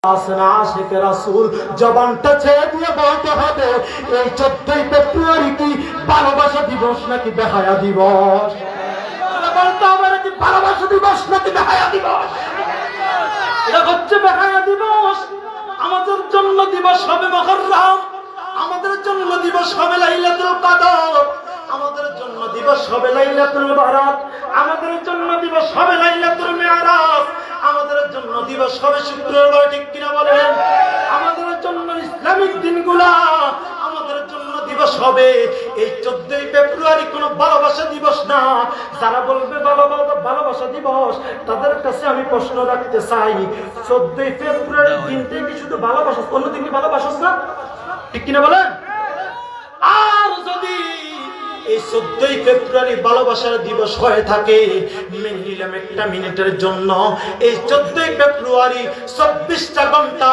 আসনা আশিক রাসূল জবানটা ছেড়ে দিয়ে বলতে হবে, এই 14ই ফেব্রুয়ারি কি ভালোবাসা দিবস নাকি বেহায়া দিবস? বলতে হবে নাকি ভালোবাসা দিবস নাকি বেহায়া দিবস? এটা হচ্ছে বেহায়া দিবস। আমাদের জন্য দিবস হবে মুহররম, আমাদের জন্য দিবস হবে লাইলাতুল কদর, আমাদের জন্য দিবস হবে লাইলাতুল বারাত, আমাদের জন্য দিবস হবে লাইলাতুল মিরাজ, আমাদের জন্য দিবস হবে শুক্রবার। ঠিক কিনা বলেন? আমাদের জন্য ইসলামিক দিনগুলা, আমাদের জন্য দিবস হবে এই 14ই ফেব্রুয়ারি। কোনো ভালোবাসা দিবস না। যারা বলবে ভালোবাসা দিবস, তাদের কাছে আমি প্রশ্ন রাখতে চাই, 14ই ফেব্রুয়ারি দিনটা কি শুধু ভালোবাসা, অন্য দিন কি ভালোবাসা না? ঠিক কিনা বলেন? আর যদি এই 14ই ফেব্রুয়ারি ভালোবাসার দিবস হয়ে থাকে, মেনে নিলাম একটা মিনিটের জন্য, এই 14ই ফেব্রুয়ারি 24টা ঘন্টা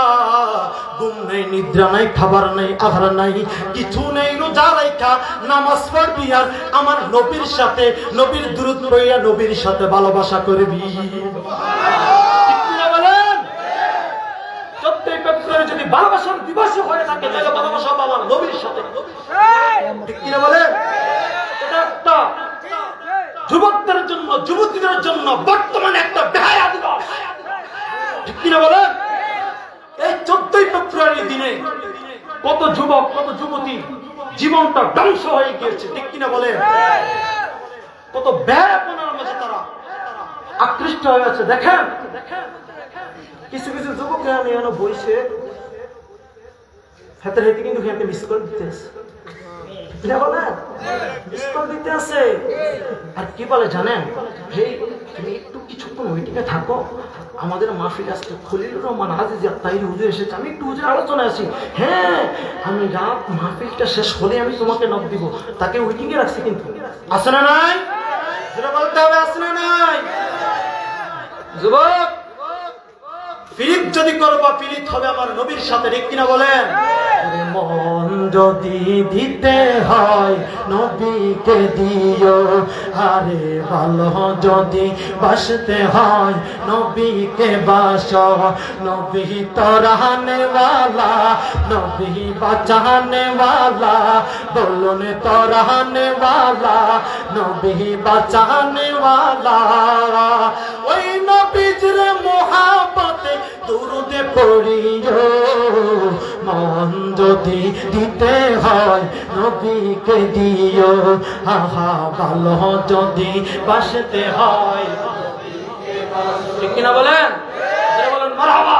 ঘুম নেই, নিদ্রা নাই, খাবার নাই, আহার নাই, কিছু নেই, রোজা রাখা নামাজ পড়বি আর আমার নবীর সাথে, নবীর দুরূদ পড়িয়া নবীর সাথে ভালোবাসা করবি। ঠিক কিনা বলেন? 14ই ফেব্রুয়ারি যদি ভালোবাসার দিবস হয়ে থাকে, তাহলে ভালোবাসা হবে আমার নবীর সাথে। ঠিক কিনা বলেন? যুবকদের জন্য, যুবতীদের জন্য বর্তমানে একটা বেহায়া দিবস। ঠিক কিনা বলেন? এই 14ই ফেব্রুয়ারি দিনে কত যুবক, কত যুবতী জীবনটা ধ্বংস হয়ে গিয়েছে। ঠিক কিনা বলেন? কত বেহায়াপনার মাঝে তারা আকৃষ্ট হয়ে আছে। দেখেন কিছু কিছু যুবক এখানে বইছে, হাতে হাতে কিন্তু এখানে মিস কল দিতে আছে, দিতে আছে। আর কি বলে জানেন, তুমি একটু কিছুক্ষণ ওইটিকে থাকো, আমাদের মাহফিল আজকে খলিলুর রহমান হাজী তাহির হুজুর এসেছে, আমি একটু হুজুর আলোচনায় আছি। হ্যাঁ, আমি রাত মাহফিলটা শেষ হলে আমি তোমাকে নক দিব। তাকে ওয়েটিং এ রাখছি, কিন্তু আসে না নাই? যেটা বলতে হবে, আসে না নাই? যুবক, পীড়িত যদি করবা, পীড়িত হবে আমার নবীর সাথে। ঠিক কিনা বলেন? মন যদি দিতে হয় নবীকে দিও, আরে ভালো যদি বাসতে হয় নবীকে বাসো। নবী তরানে ওয়ালা, নবী বাঁচানে ওয়ালা, বলুন তরানে ওয়ালা, নবী বাঁচানে ওয়ালা। ওই নবীর মোহাব্বতে দুরুদে পড়িও, মন যদি দিতে হয় নবীকে দিও, আহা ভালো যদি বাসতে হয়। ঠিক কিনা বলেন? বলেন মারহাবা।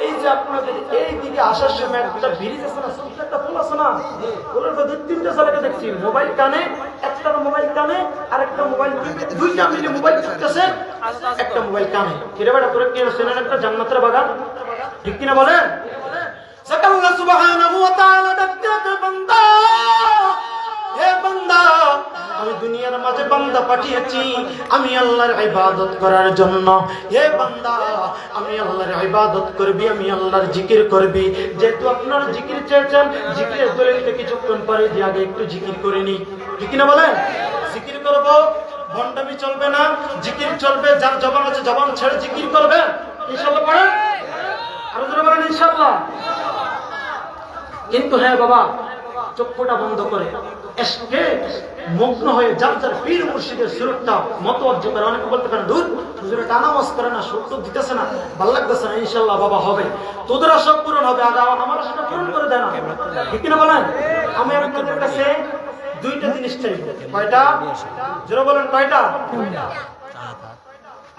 এই যে আপনাদের এই দিকে আসার সময় একটা ব্রিজ আছে না, ছোট্ট একটা ফুল আছে না, ফুলের মধ্যে 3টে ছেলেকে দেখছি, মোবাইল কানে, একটা মোবাইল কানে, আর একটা মোবাইল, দুইটা মিলে মোবাইল করতেছে, একটা মোবাইল কানে। কিরে বেটা, তোরা কি চেনেন একটা জান্নাতের বাগান? ঠিক কিনা বলেন? আল্লাহ সুবহানাহু ওয়া তাআলা ডাকতে, বান্দা, হে বান্দা, আমি দুনিয়ার মাঝে বান্দা পাঠিয়েছি আমি আল্লাহর ইবাদত করার জন্য। হে বান্দা, আমি আল্লাহর ইবাদত করবি, আমি আল্লাহর জিকির করবি। যেহেতু আপনারা জিকির চেয়েছেন, জিকিরের দলিলটা কিছুক্ষণ পরে দিয়ে আগে একটু জিকির করে নি। ঠিক কিনা বলেন? জিকির করব, ভণ্ডামি চলবে না, জিকির চলবে। যার জবান আছে জবান ছেড়ে জিকির করবে, ইনশাআল্লাহ। পড়েন, আরো জোরে বলেন ইনশাআল্লাহ। কিন্তু হ্যাঁ বাবা, চক্ষুটা বন্ধ করে এসকে মগ্ন হয়ে যার যার পীর মুর্শিদের সুরতটা মতওয়াজ্জ করে। অনেকে বলতে পারেন, দূর হুজুরে টানা ওয়াজ করে না, সুর তো দিতেছে না, ভালো লাগতেছে না। ইনশাআল্লাহ বাবা হবে, তোদের সব পূরণ হবে, আগে আমার সেটা পূরণ করে দেয় না। ঠিক কিনা বলেন? আমি আপনাদের কাছে দুইটা জিনিস চাইবো। কয়টা? যারা বলেন কয়টা?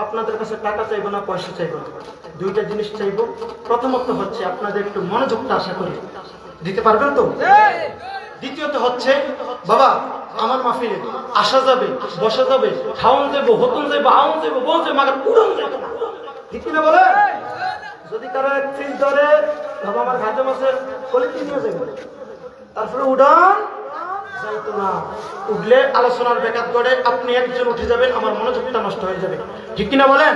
আপনাদের কাছে টাকা চাইবো না, পয়সা চাইবো না, দুইটা জিনিস চাইবো। প্রথমত হচ্ছে আপনাদের একটু মনোযোগটা আশা করি দিতে পারবেন তো। দ্বিতীয়ত হচ্ছে, বাবা আমার মাহফিলে আসা যাবে, বসা যাবে, খাওয়ান যাবো, হতন যাবো, আউন যাবো, বল যাবো, মাগার উড়ন যাবো না। ঠিক কিনা বলে? যদি কারো এক ফিস ধরে, বাবা আমার ঘাটে মাছের কলিটি নিয়ে যাবে, তারপরে উড়ান যাইতো না। উঠলে আলোচনার ব্যাঘাত করে আপনি একজন উঠে যাবেন, আমার মনোযোগটা নষ্ট হয়ে যাবে। ঠিক কিনা বলেন?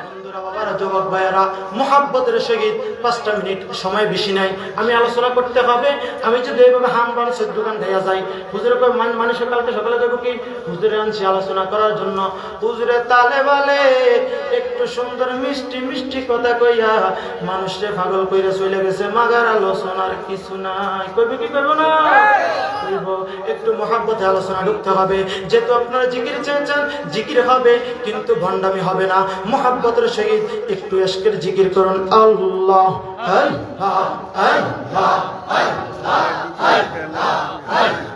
বন্ধুরা, বাবারা, যুবক ভাইয়েরা, মুহাব্বতের সহিত 5টা মিনিট সময় বেশি নাই, আমি আলোচনা করতে হবে। আমি যদি এইভাবে হামবান সে দোকান দেয়া যাই, হুজুরে কই মানুষের কালকে সকালে যাবো কি, হুজুরে আনছি আলোচনা করার জন্য। হুজুরে তালে বালে একটু সুন্দর মিষ্টি মিষ্টি কথা কইয়া মানুষকে পাগল কইরা চলে গেছে, মাগার আলোচনার কিছু নাই। কইবে কি করবো না, একটু মহাব্বতে আলোচনা ঢুকতে হবে। যেহেতু আপনারা জিকির চেয়েছেন, জিকির হবে কিন্তু ভণ্ডামি হবে না। মহাব্বতের সহিত একটু ইশকের জিকির করুন। আল্লাহ আল্লাহ আল্লাহ আল্লাহ আল্লাহ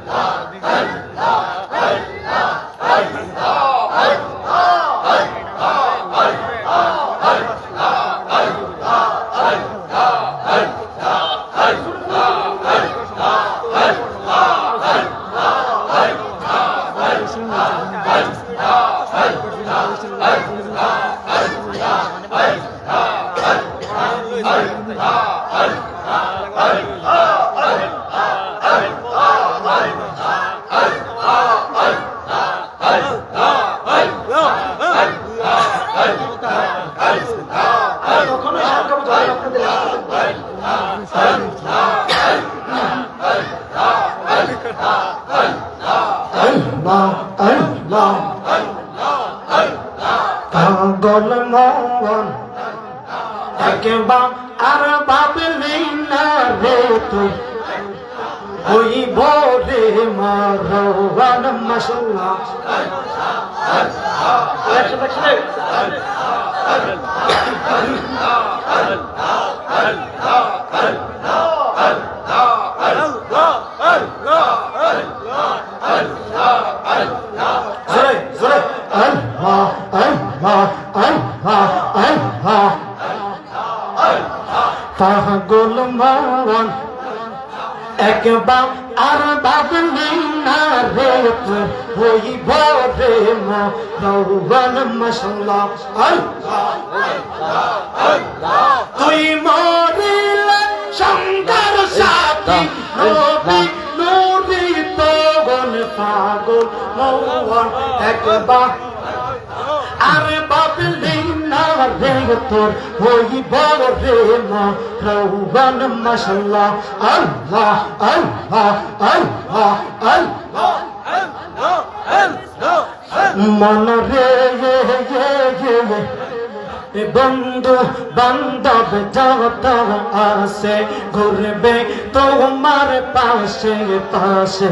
পাগল মন একবার আর ভাবলি না রে তুই, ওই ভোরে মারওয়ান মাশাআল্লাহ। পাগল মন একবার আর ভাবলি না রে তুই, ওই ভোরে মারওয়ান মাশাআল্লাহ। তুই মরিলে শঙ্কর সাথী নবী নূরি তগন, পাগল মন একবার আর ভাবলি না রে তোর, ওই ভোরে মারওয়ান মাশাআল্লাহ। আল্লাহ আল্লাহ আল্লাহ আল্লাহ মন রে বন্ধু বান্ধব যত আসে ঘুরবে তোমার পাশে পাশে,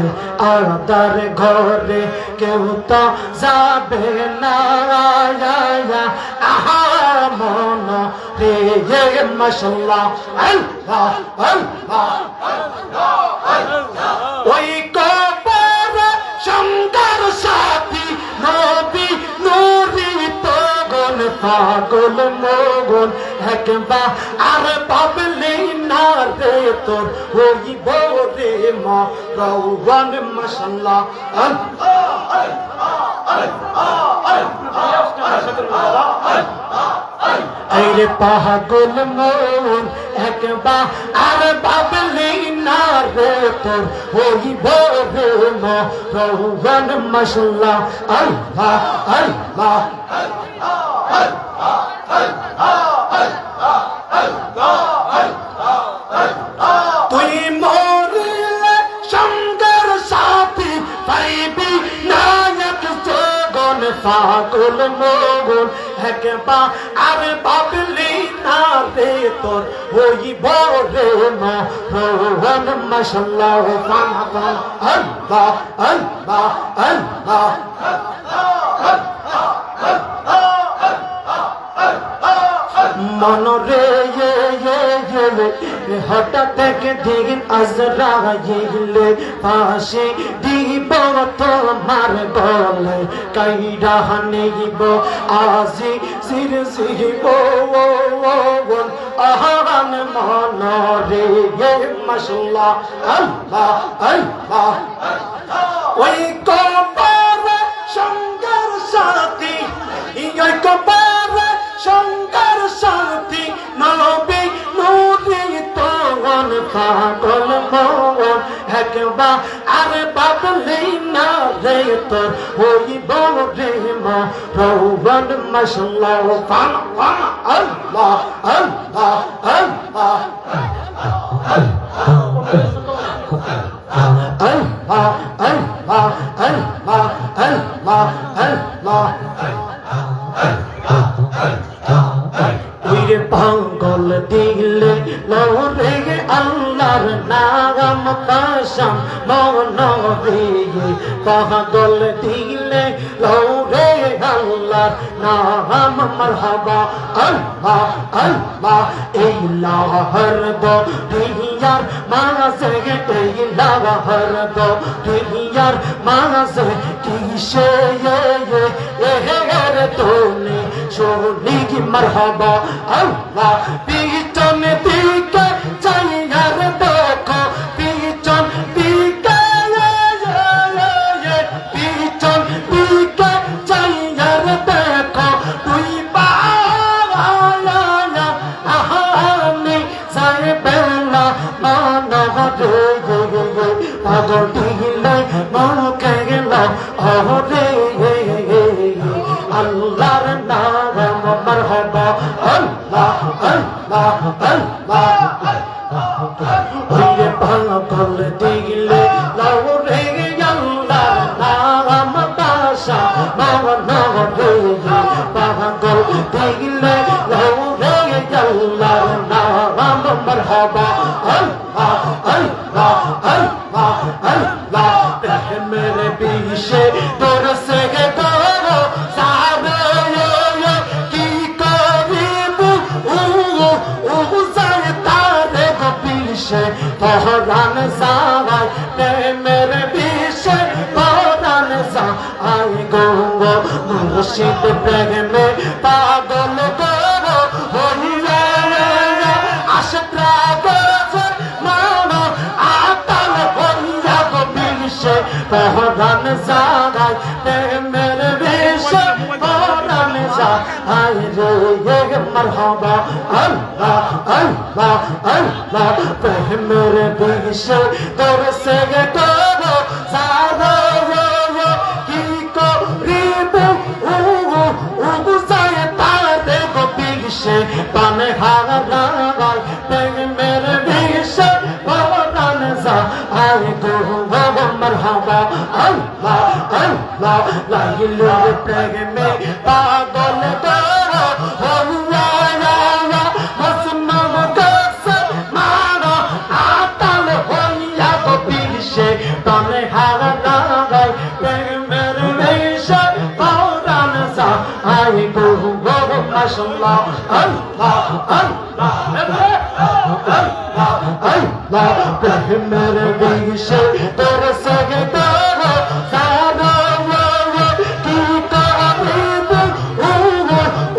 আদার ঘরে কেউ তো যাবে না। আহা মন রে মাশাআল্লাহ আল্লাহ আল্লাহ। ওই কবর শঙ্কর সাথী নবী নূরি তগন, পাগল মগন একবার আর ভাবলি না রে তোর, ওই ভোরে মারওয়ান মাশাআল্লাহ। আরে পাগল মন একবার আর ভাবলি না রে তোর, ওই ভোরে মারওয়ান মাশাআল্লাহ। আল্লাহ আল্লাহ তুই মরিলে শঙ্কর সাথী পাইবি নায়ক জগন, পাগল মগন একবার আর ভাবলি না রে তোর, ওই ভোরে মারওয়ান মাশাআল্লাহ। আল্লাহ আল্লাহ আল্লাহ মন রে হঠাৎ একদিন আজরাইলে পাশে দিব তোমার গলে, কাইরা নিব আজি সির সিব আহারান মন রে মাশাআল্লাহ। আল্লাহ আল্লাহ ওই কবর শঙ্কর সাথী, ওই কবর শঙ্কর সাথী নবী নূরি তগন, পাগল মন একবার আর ভাবলি না রে তোর ওই বরে মা রওয়ান মাশাআল্লাহ ফানা ফানা আল্লাহ আল্লাহ আল্লাহ আল্লাহ আল্লাহ আল্লাহ আল্লাহ আল্লাহ ওরে পাগল দিলে লরে আল্লাহর নাম কাশাম মনরে পাগল দিলে লরে আল্লাহর নাম মারহাবা আল্লাহ আল্লাহ এই লাহর দো দুনিয়ার মাঝে এই লাহর দো দুনিয়ার মাঝে কিসে রে তোনে শোনি কি মারহাবা আল্লাহ পিছন দিকে চাইয়ার দেখো পিছন দিকে পিছন দিকে চাইয়ার দেখো তুই আহানি সাইবেলা মানহরে পাগল দিলে মনকে গেল অহরে আল্লাহর নাম মারহাবা আল্লাহ আল্লাহ আল্লাহ ওরে পাগল দিলে লরে আল্লাহর নাম কাশা মনরে পাগল দিলে লরে আল্লাহর নাম মারহাবা আল্লাহ আল্লাহ আল্লাহ আল্লাহ মেরে বিশে তোর সে করো সারে কি করিব ও যায় তারে বিশে পহরান সারাই মেরে বিশে পহরান সারাই গো মুর্শিদ প্রেমে পাগল করো হইয়া আশরা গো মানো আতাল হইয়া গো বিশে পহরান সারাই মেরে বিশে পহরান সারাই রে মারহাবা আল্লাহ আল্লাহ আল্লাহ মেরে বিশে তোর সে করো সারা কি করিব ও যায় তারে গো বিশে পানে হারাই মেরে বিশে পহরান সারাই গো মারহাবা আল্লাহ আল্লাহ লাগিলে প্রেমে পাগল করো হইয়া মসনম কাছে মারো আতাল হইয়া গো বিশে তনে হারাই প্রেমের বিশে পহরান সারাই গো মাশাআল্লাহ আল্লাহ আল্লাহ আল্লাহ প্রেমের বিশে তোর সঙ্গে করো সারা কি করিব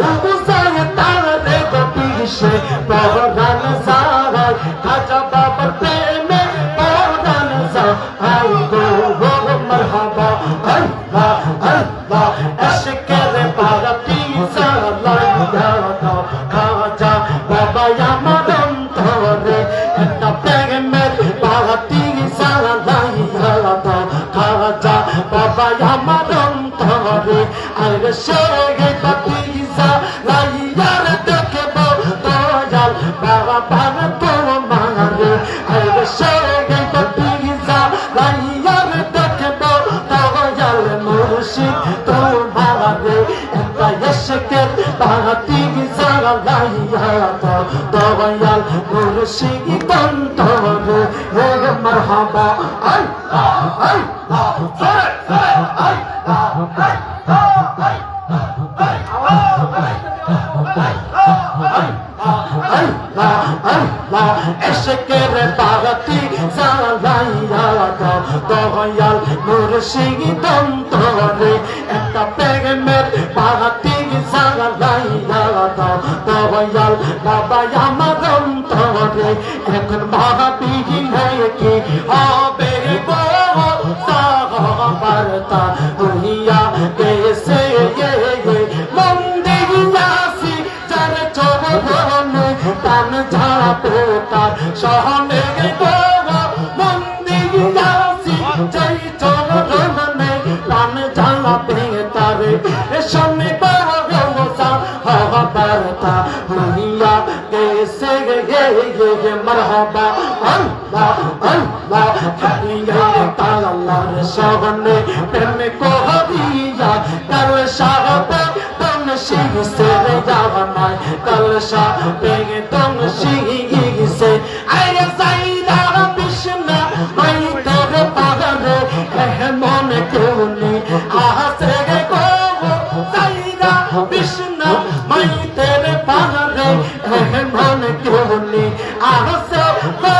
ও যায় তারে গো বিশে পহরান সারাই খাজা বাবার প্রেমে পহরান সারাই গো মারহাবা আল্লাহ আল্লাহ আশকের বারাতি সালাইয়া দাও খাজা বাবা আমার অন্তরে একটা প্রেমের বারাতি সালাইয়া দাও খাজা বাবা আমার অন্তরে আর সে বাতি সালাইয়া দেখব দয়াল বাবা বাবা তোমারে আর সে বাতি সালাইয়া দেখব দয়াল মুর্শিদ তোমারে একটা আশকের বারাতি সালাইয়া দাও দয়াল মুর্শিদ অন্তরে হে মারহাবা আল্লাহ আল্লাহ এশকের বারাতি সালাইয়া দাও দয়াল মুর্শিদ অন্তরে একটা প্রেমের বারাতি সালাইয়া দাও দয়াল বাবা আমার অন্তরে এখন ভাবি কি হবে গো সাহাবারতা হইয়া গেছে মন্দিরাসি যার চরণে তান ঝাপে তার সহনে গো মন্দিরাসি যাই চরণে মারহাবা আল্লাহ আল্লাহ হাইয়া তাআলার সামনে প্রেম করিয়া তার সাহাবা তন শিখছে জামানায় কাল সাহাবে তন শিখছে আরে সাইদা বিষ্ণা মাই তোর পাগলে মন কোনি আসে গো সাইদা বিষ্ণা মাই তোর পাগলে মন কোনি আসে গো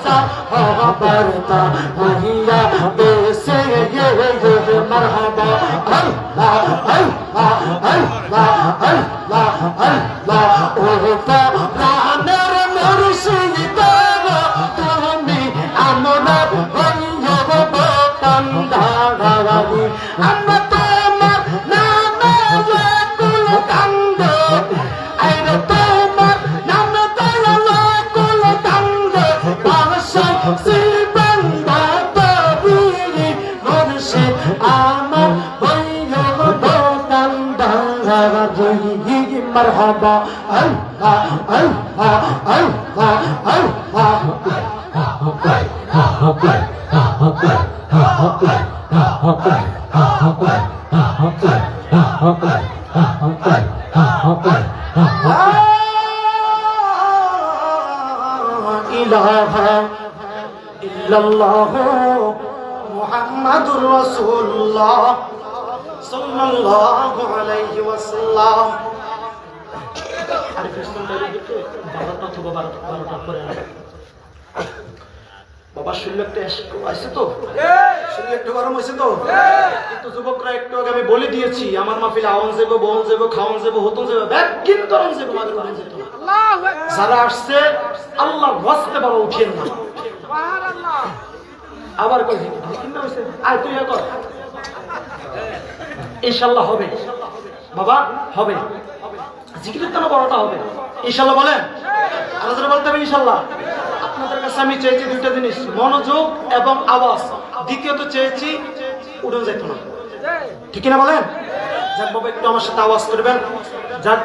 সাহাবারতা হইয়া এসে মারহাবা আল্লাহ আল্লাহ আল্লাহ আল্লাহ আল্লাহ ও প্রাণের মুর্শিদ তুমি আমরা বন্ধব কান্দারি আমরা তোমার নামে কুল কান্দ আরে তোমার নামে দয়াল কুল কান্দ বাদশা শ্রীবন্ধা তবি মুর্শিদ আমার বন্ধব কান্দারি মারহাবা আল্লাহ আল্লাহ আল্লাহ আল্লাহ ইলাহা ইল্লাল্লাহ মুহাম্মাদুর রাসূলুল্লাহ সাল্লাল্লাহু আলাইহি ওয়াসাল্লাম। বাবা শরীর একটু আছে তো, শরীর একটু গরম হয়েছে তো, কিন্তু যুবকরা একটু আগে আমি বলে দিয়েছি আমার মাহফিলে আওয়ান যাবো, বোন যাবো, খাওয়ান যাবো, হতন যাবো, ব্যাগিন করন যাবো, মাগের বাড়ি যেত না। যারা আসছে আল্লাহ ওয়াস্তে বাবা উঠিয়েন না। আবার কই কিনা হইছে আয় তুই কর, ইনশাআল্লাহ হবে বাবা, হবে জিকিরের তো বড়টা হবে ইনশাআল্লাহ। বলেন আলাদা বলতে হবে ইনশাআল্লাহ। আপনাদের কাছে আমি চেয়েছি দুইটা জিনিস, মনোযোগ এবং আওয়াজ। দ্বিতীয়ত চেয়েছি উড়ন যেত না, ঠিক না বলেন? যাক বাবা একটু আমার সাথে আওয়াজ করবেন। যাক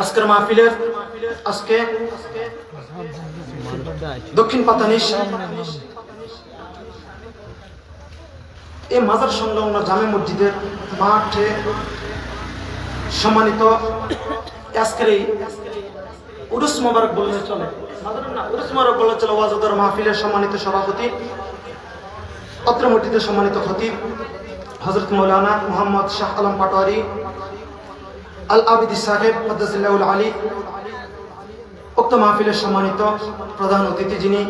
আজকের মাহফিলের আজকে দক্ষিণ পাতানিশ এই মাজার সংলগ্ন জামে মসজিদের মাঠে সম্মানিত আজকের এই উরুস মোবারক বললে চলে, উরুস মোবারক বললে চলে ওয়াজদার মাহফিলের সম্মানিত সভাপতি, অত্র মসজিদের সম্মানিত খতিব হযরত মাওলানা মুহাম্মদ শাহ আলম পাটোয়ারি আল আবিদি সাহেব মাদ্দাজিল্লাহুল আলী, উক্ত মাহফিলের সম্মানিত প্রধান অতিথি যিনি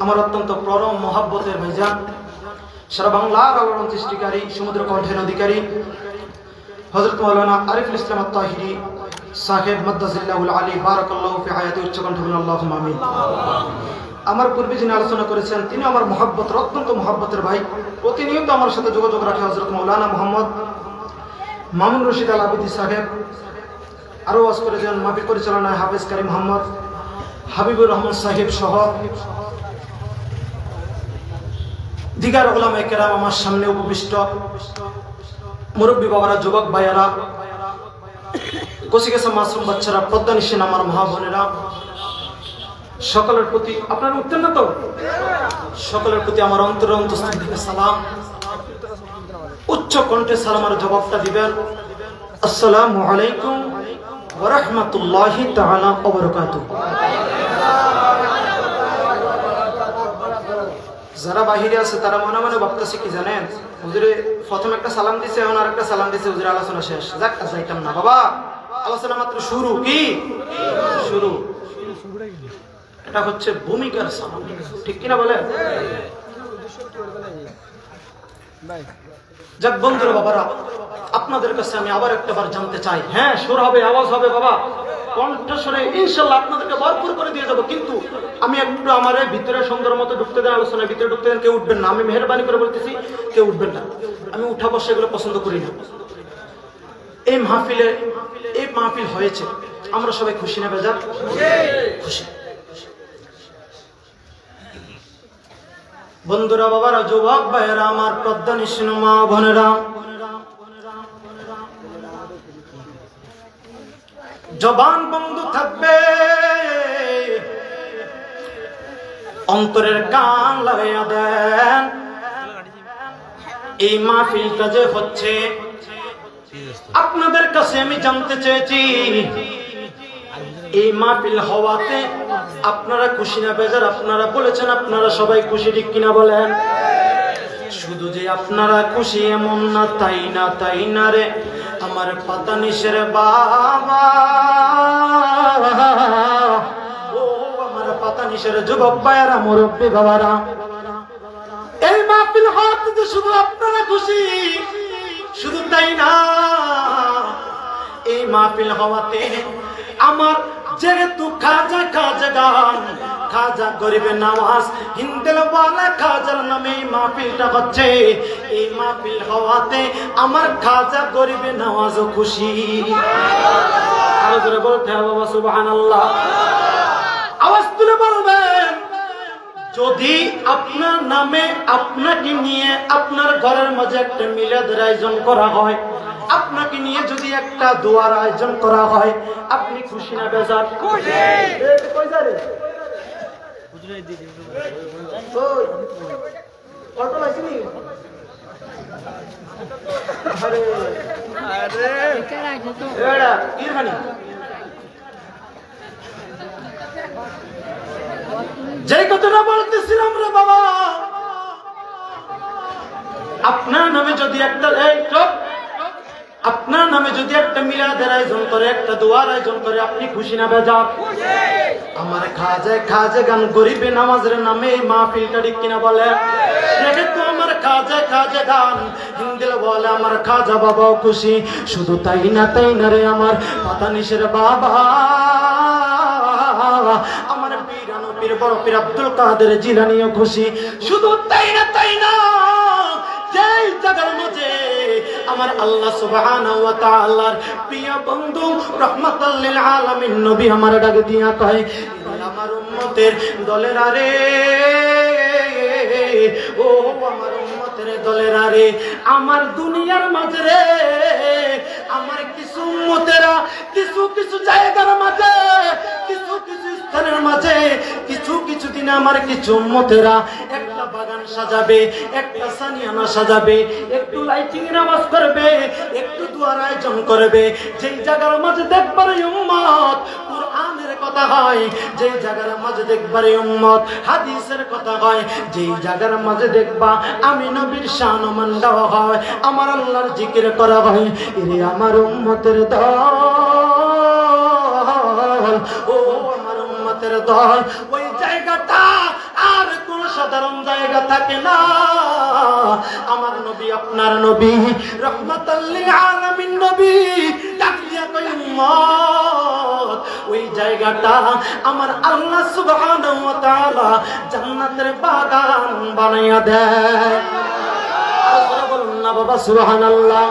আমার অত্যন্ত পরম মহাব্বতের ভাইজান, সারা বাংলার আলোড়ন সৃষ্টিকারী, সমুদ্র কণ্ঠের অধিকারী হযরত মাওলানা আরিফুল ইসলাম আত-তাহিরি সাহেব মাদ্দাজিল্লাহুল আলী, বারাকাল্লাহু ফি হায়াতি, উচ্চ কণ্ঠে বলুন আল্লাহুম্মা আমিন। আমার পূর্বে যিনি আলোচনা করেছেন তিনি আমার মহাব্বতের অত্যন্ত মহাব্বতের ভাই, প্রতিনিয়ত আমার সাথে যোগাযোগ রাখে হযরত মাওলানা মুহাম্মদ মামুন রশিদ আল আবিদি সাহেব। আরও ওয়াজ করেছেন মাহফিল পরিচালনায় হাফেজ কারীম মোহাম্মদ হাবিবুর রহমান সাহেব সহ দিগার উলামায়ে কেরাম, আমার সামনে উপবিষ্ট মুরব্বী বাবারা, যুবক ভাইয়ারা, কচি গেছে মাসুম বাচ্চারা, পদ্মানিসীন আমার মহা বোনেরা, সকলের প্রতি আপনারা উঠতেন না তো, সকলের প্রতি আমার অন্তরের অন্তঃস্থল থেকে সালাম। উচ্চ কণ্ঠে সালামের জবাবটা দিবেন আসসালামু আলাইকুম ওয়া রাহমাতুল্লাহি তাআলা ওয়া বারাকাতুহু। যারা বাহিরে আছে তারা মনে মনে ভাবতেছে কি জানেন, হুজুরে প্রথম একটা সালাম দিছে, এখন আর একটা সালাম দিছে, হুজুরের আলোচনা শেষ। যাক যাইতাম না বাবা, আলোচনা মাত্র শুরু। কি শুরু? এটা হচ্ছে ভূমিকার সালাম, ঠিক কিনা বলে? যাক বন্ধুরা বাবারা, আপনাদের কাছে আমি আবার একটাবার জানতে চাই, হ্যাঁ সুর হবে, আওয়াজ হবে বাবা, কণ্ঠস্বরে ইনশাআল্লাহ আপনাদেরকে ভরপুর করে দিয়ে যাবো, কিন্তু আমি একটু আমার ভিতরে সুন্দর মতো ঢুকতে দেন, আলোচনার ভিতরে ঢুকতে দেন, কেউ উঠবেন না, আমি মেহরবানি করে বলতেছি কেউ উঠবেন না। আমি উঠা বসে এগুলো পছন্দ করি না। এই মাহফিল হয়েছে, আমরা সবাই খুশি না বেজার? খুশি। বন্ধুরা বাবারা, যুবক ভাইয়েরা, আমার পদ্মানিসীন মা বোনেরা, জবান বন্ধ থাকবে অন্তরের কান লাগাইয়া দেন। এই মাহফিলটা যে হচ্ছে, আপনাদের কাছে আমি জানতে চেয়েছি, এই মাহফিল হওয়াতে আপনারা খুশি না বেজার? আপনারা বলেছেন আপনারা সবাই খুশি, ঠিক কিনা বলেন? শুধু যে আপনারা খুশি এমন না, তাই না রে আমার পাতানিশের বাবা, ও আমার পাতানিশের যুবক ভাইয়ারা, মুরব্বী বাবারা, এই মাহফিল হওয়াতে শুধু আপনারা খুশি, শুধু তাই না, এই মাহফিল হওয়াতে আমার যেহেতু খাজা গান, খাজা গরিবের নামাজ হিন্দেলওয়ালা খাজার নামে এই মাহফিলটা হচ্ছে, এই মাহফিল হওয়াতে আমার খাজা গরিবের নামাজও খুশি। আরো জোরে বলতে হবে বাবা সুবহানাল্লাহ, আওয়াজ তুলে বলবেন। যদি আপনার নামে, আপনাকে নিয়ে আপনার ঘরের মাঝে একটা মিলাদের আয়োজন করা হয়, আপনাকে নিয়ে যদি একটা দোয়ার আয়োজন করা হয়, আপনি খুশি না বেজার? খুশি। কই যারে হুজুরে দিদি ওই অটো লাইছিনি? আরে এড়া কিরখানি যেই কথাটা বলতেছিলাম রে বাবা, আপনার নামে যদি একটা, এই চুপ, আপনার নামে যদি একটা মিলাদের আয়োজন করে, একটা দোয়ার আয়োজন করে, আপনি খুশি না বেজার? আমার খাজা গান গরিবে নামাজের নামে এই মাহফিলটা, ঠিক কিনা বলে? সেহেতু আমার খাজা গান হিন্দিল বলে, আমার খাজা বাবাও খুশি। শুধু তাই না রে আমার পাতানিশের বাবা, আমার পীর বড় পীর আব্দুল কাদের জিলানীও খুশি। শুধু তাই না, যেই জায়গার মাঝে আমার আল্লাহ সুবহানাহু ওয়া তাআলার প্রিয় বন্ধু রাহমাতাল লিল আলামিন নবী আমার ডাক দিয়া কয়, আমার উম্মতের দলের আরে, ও আমার উম্মতের দলের আরে, আমার দুনিয়ার মাঝে রে, আমার কিছু উম্মতেরা কিছু জায়গার মাঝে, কিছু স্থানের মাঝে, কিছু দিনে আমার কিছু উম্মতেরা একটা বাগান সাজাবে, একটা সানিয়ানা সাজাবে, একটু লাইটিং এর আওয়াজ করবে, একটু দুয়ার আয়োজন করবে। যেই জায়গার মাঝে দেখবার উম্মত কুরআনের কথা হয়, যেই জায়গার মাঝে দেখবার উম্মত হাদিসের কথা হয়, যেই জায়গার মাঝে দেখবা আমি নবীর শানমান গাওয়া হয়, আমার আল্লাহর জিকির করা হয়, এরে আমার উম্মতের দল, ও আমার উম্মতের দল, ওই জায়গাটা আর কোন সাধারণ জায়গা থাকে না। আমার নবী, আপনার নবী, রাহমাতাল লিল আলামিন নবী ডাক দিয়া কই, উম্মত, ওই জায়গাটা আমার আল্লাহ সুবহানাহু ওয়া তাআলা জান্নাতের বাগান বানাইয়া দেয়। আপনারা বলুন না বাবা সুবহানাল্লাহ।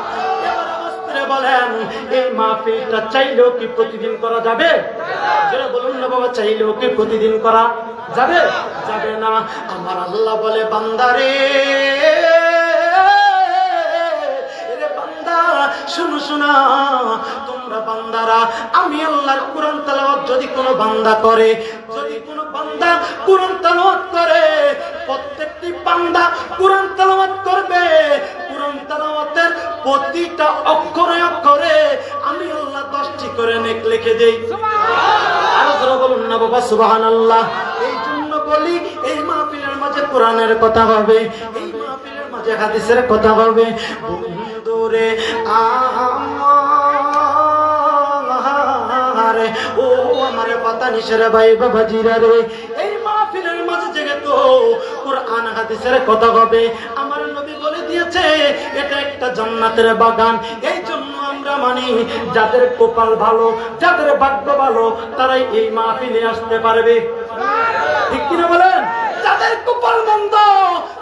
বলেন, এই মাহফিলটা চাইলেও কি প্রতিদিন করা যাবে? যারা বলুন না বাবা, চাইলেও কি প্রতিদিন করা যাবে? যাবে না। আমার আল্লাহ বলে, বান্দারে, বান্দা শুনো, তোমরা বান্দারা, আমি আল্লাহর কোরআন তেলাওয়াত যদি কোনো বান্দা করে, যদি কোনো বান্দা কোরআন তেলাওয়াত করে, প্রত্যেকটি বান্দা কোরআন তেলাওয়াত করবে, কোরআন তেলাওয়াতের প্রতিটা অক্ষরে অক্ষরে আমি আল্লাহ 10টি করে নেক লিখে দেই। আর যারা বলুন না বাবা সুবহানাল্লাহ। এই জন্য বলি, এই মাহফিলের মাঝে কোরআনের কথা হবে, এই মাহফিলের মাঝে হাদিসের কথা হবে। বন্ধুরে আমারে, ও আমার পাতানিশের ভাই বাবাজিরা রে, এই মাহফিলের মাঝে যেহেতু কোরআন হাদিসের কথা হবে, আমার নবী বলে দিয়েছে এটা একটা জান্নাতের বাগান। এই জন্য আমরা মানি, যাদের কপাল ভালো, যাদের ভাগ্য ভালো, তারাই এই মাহফিলে আসতে পারবে, ঠিক কিনা বলেন? যাদের কপাল মন্দ,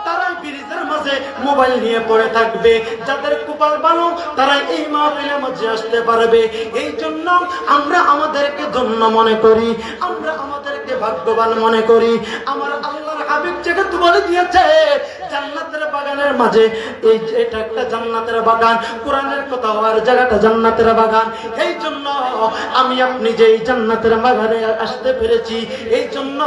তারাই ব্রিজের মাঝে মোবাইল নিয়ে পড়ে থাকবে। যাদের কপাল ভালো, তারাই এই মাহফিলের মাঝে আসতে পারবে। এই জন্য আমরা আমাদেরকে ধন্য মনে করি, আমরা আমাদেরকে ভাগ্যবান মনে করি। আমার আল্লাহর হাবিব যেহেতু বলে দিয়েছে জান্নাতের বাগান বাগানের মাঝে এটা একটা জান্নাতের বাগান, কোরআনের কথা হওয়ার জায়গাটা জান্নাতের বাগান। এই জন্য আমি আপনি যে এই জান্নাতের বাগানে আসতে পেরেছি, এই জন্য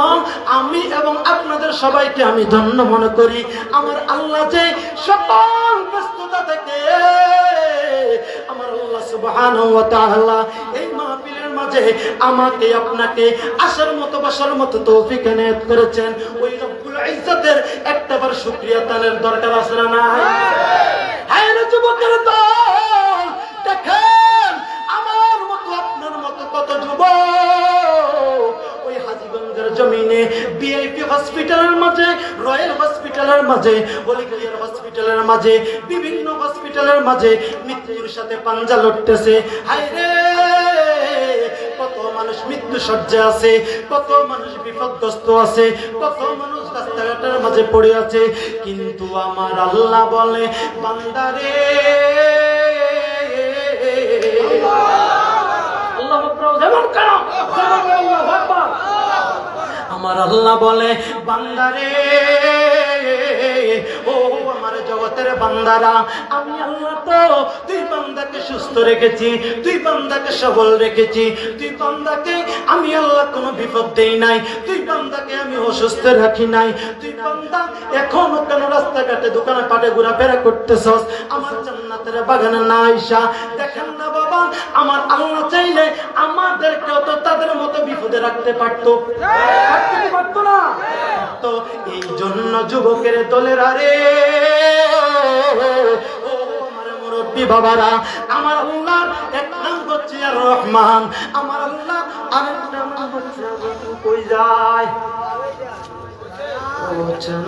আমি এবং আপনাদের সবাইকে আমি ধন্য মনে করি। আমার আল্লাহ যে সকল ব্যস্ততা থেকে আমার আল্লাহ সুবহানাহু ওয়া তাআলা এই মাহফিলের মাঝে আমাকে আপনাকে আসার মতো বসার মতো তৌফিক এনায়েত করেছেন। ওই রব্বুল ইজ্জতের একটাবার শুকরিয়া তানের দরকার আছে না নাই? হ্যাঁ রে যুবকের দল, দেখেন আমার মতো আপনার মতো কত যুবক ওই হাজীগঞ্জের জমিনে বিআইপি হসপিটালের মাঝে, রয়্যাল হসপিটালের মাঝে, বলিগিয়ার হসপিটালের মাঝে, বিভিন্ন হসপিটালের মাঝে মৃত্যুর সাথে পাঞ্জা লড়তেছে। হায় রে, কত মানুষ মৃত্যু সজ্জায় আছে, কত মানুষ বিপদগ্রস্ত আছে, কত মানুষ রাস্তাঘাটের মাঝে পড়ে আছে। কিন্তু আমার আল্লাহ বলে, বান্দারে আমার আল্লাহ বলে, বান্দারে ও আমার জগতের বান্দারা, আমি আল্লাহ তো তুই বান্দাকে সুস্থ রেখেছি, তুই বান্দাকে সবল রেখেছি, তুই বান্দাকে আমি আল্লাহ কোনো বিপদ দেই নাই, তুই বান্দাকে আমি অসুস্থ রাখি নাই। তুই বান্দা এখনো কেন রাস্তাঘাটে দোকানে পাটে ঘোরাফেরা করতেছস? আমার জান্নাতের বাগানে না আইসা দেখেন না বাবা, আমার আল্লাহ চাইলে আমাদেরকেও তো তাদের মতো বিপদে রাখতে পারতো, পারতো না? তো এই জন্য যুবকের দলের আরে ও আমার মুরব্বী বাবারা, আমার আল্লাহর এক নাম হচ্ছে আর রহমান, আমার আল্লাহ আরেকটা নাম হচ্ছে কই যায়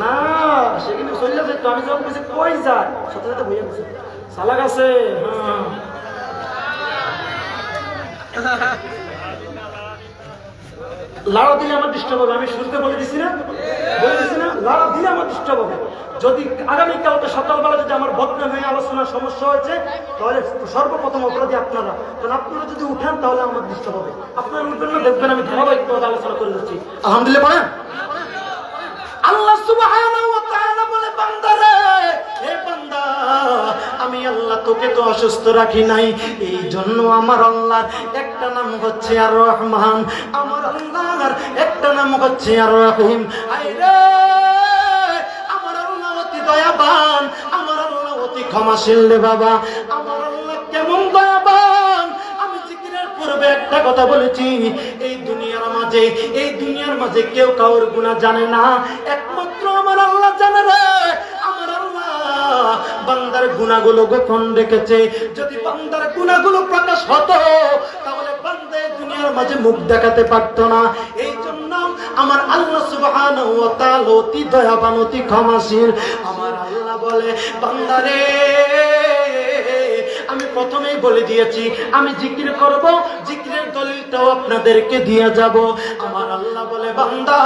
না, সেখানে চলে যেত। আমি যখন বলছি কই যায়, সাথে সাথে বইয়া গেছে সালাক আছে। লাড়া দিলে আমার ডিস্টার্ব হবে, আমি শুরুতে বলে দিছি না, লাড়া দিলে আমার ডিস্টার্ব হবে। যদি আগামীকালকে সকালবেলা যদি আমার বদনাম হয়ে আলোচনার সমস্যা হয়েছে, তাহলে সর্বপ্রথম অপরাধী আপনারা, কারণ আপনারা যদি উঠেন তাহলে আমার ডিস্টার্ব হবে। আপনারা উঠবেন না, দেখবেন আমি ধারাবাহিকভাবে আলোচনা করে যাচ্ছি। আলহামদুলিল্লাহ পড়েন। আল্লাহ সুবহানাহু ওয়া তাআলা বলে, বান্দারে, হে বান্দা, আমি আল্লাহ তোকে তো অসুস্থ রাখি নাই, এই জন্য আমার আল্লাহর একটা নাম হচ্ছে আর রহমান, আমার আল্লাহর একটা নাম হচ্ছে আর রহিম। আইরে, আমার আল্লাহ অতি দয়াবান, আমার আল্লাহ অতি ক্ষমাশীল রে বাবা। আমার আল্লাহ কেমন দয়াবান, আমি জিকিরের পূর্বে একটা কথা বলেছি, এই দুনিয়ার মাঝে কেউ কাউর গুনাহ জানে না, একমাত্র আমার আল্লাহ জানে রে। আমার আল্লাহ বান্দার গুনাহগুলো গোপন রেখেছে। যদি বান্দার গুনাহগুলো প্রকাশ হতো, তাহলে বান্দা দুনিয়ার মাঝে মুখ দেখাতে পারতো না। এই জন্য আমার আল্লাহ সুবহানাহু ওয়া তাআলা অতি দয়াবান, অতি ক্ষমাশীল। আমার আল্লাহ বলে, বান্দারে, আমি প্রথমেই বলে দিয়েছি আমি জিকির করব, জিকিরের দলিলটাও আপনাদেরকে দিয়ে যাব। আমার আল্লাহ বলে, বান্দা,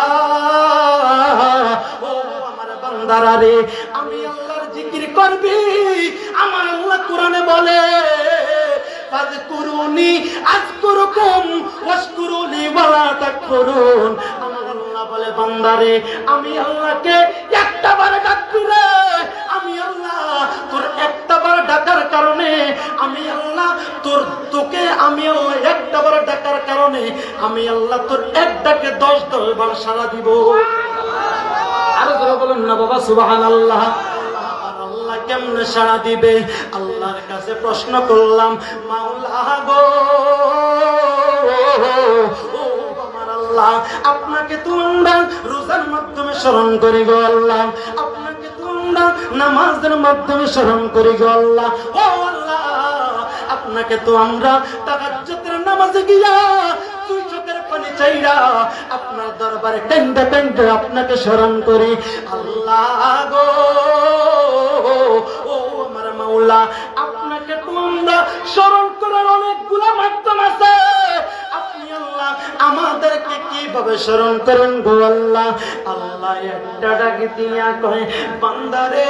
ও আমার বান্দারা রে, আমি আল্লাহর জিকির করবি। আমার আল্লাহ কোরআনে বলে, ফাযকুরুনি আযকুরুকুম ওয়াশকুরুলি ওয়ালা তাকফুরুন। আমার আল্লাহ বলে, বান্দারে, আমি আল্লাহকে একটাবার ডাকবি রে, আমি আল্লাহ তোর একটাবার ডাকার কারণে, আমি আল্লাহ তোকে আমি আল্লাহ একটাবার ডাকার কারণে আমি আল্লাহ তোর এক ডাকে 10 বার সাড়া দিব। আরো জোরে বলুন না বাবা, সুবহানাল্লাহ। আল্লাহ কেমনে সাড়া দিবে? আল্লাহর কাছে প্রশ্ন করলাম, মাওলা গো, ও আমার আল্লাহ, আপনাকে তো আমরা রোজার মাধ্যমে স্মরণ করি গো আল্লাহ, আপনাকে তো আমরা নামাজের মাধ্যমে স্মরণ করি গো আল্লাহ। ও আল্লাহ, আপনাকে তো আমরা তাহাজ্জুদের নামাজে গিয়া দুই চোখের পানি চাইরা আপনার দরবারে টেন্ডে টেন্ডে আপনাকে স্মরণ করি। আল্লাহ গো, ও আমার মাওলা, আপনাকে তো আমরা স্মরণ করার অনেকগুলা মাধ্যম আছে, আপনি আল্লাহ আমাদেরকে কিভাবে স্মরণ করেন গো আল্লাহ? আল্লাহ একটা ডাক দিয়া কয়, বান্দারে,